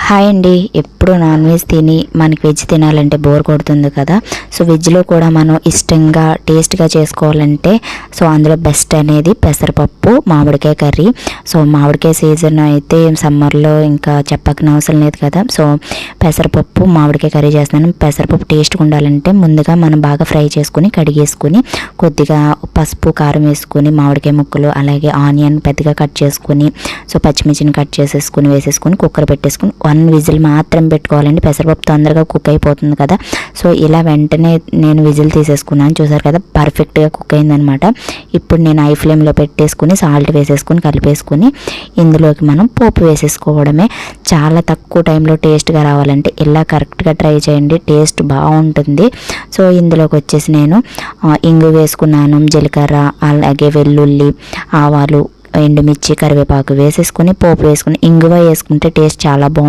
Hi అండి. ఎప్పుడు non veg తిని మనకి వెజ్ తినాలంటే బోర్ కొడుతుంది కదా. సో వెజ్లో కూడా మనం ఇష్టంగా టేస్ట్గా చేసుకోవాలంటే సో అందులో బెస్ట్ అనేది పెసరపప్పు మామిడికాయ కర్రీ. సో మామిడికాయ సీజన్ అయితే సమ్మర్లో ఇంకా చెప్పకన అవసరం లేదు కదా. సో పెసరపప్పు మామిడికాయ కర్రీ చేస్తున్నాను. పెసరపప్పు టేస్ట్గా ఉండాలంటే ముందుగా మనం బాగా ఫ్రై చేసుకుని కడిగేసుకుని కొద్దిగా పసుపు కారం వేసుకుని మామిడికాయ ముక్కలు అలాగే ఆనియన్ పెద్దగా కట్ చేసుకుని సో పచ్చిమిర్చిని కట్ చేసేసుకుని వేసేసుకుని కుక్కర్ పెట్టేసుకుని 1 విజిల్ మాత్రం పెట్టుకోవాలండి. పెసరపప్పు తొందరగా కుక్ అయిపోతుంది కదా. సో ఇలా వెంటనే నేను విజిల్ తీసేసుకున్నాను. చూసారు కదా, పర్ఫెక్ట్గా కుక్ అయిందనమాట. ఇప్పుడు నేను హై ఫ్లేమ్లో పెట్టేసుకుని సాల్ట్ వేసేసుకుని కలిపేసుకుని ఇందులోకి మనం పోపు వేసేసుకోవడమే. చాలా తక్కువ టైంలో టేస్ట్గా రావాలంటే ఇలా కరెక్ట్గా ట్రై చేయండి, టేస్ట్ బాగుంటుంది. సో ఇందులోకి వచ్చేసి నేను ఇంగు వేసుకున్నాను, జీలకర్ర అలాగే వెల్లుల్లి ఆవాలు ఎండుమిర్చి కరివేపాకు వేసేసుకుని పోపు వేసుకుని ఇంగువ వేసుకుంటే టేస్ట్ చాలా బాగుంటుంది.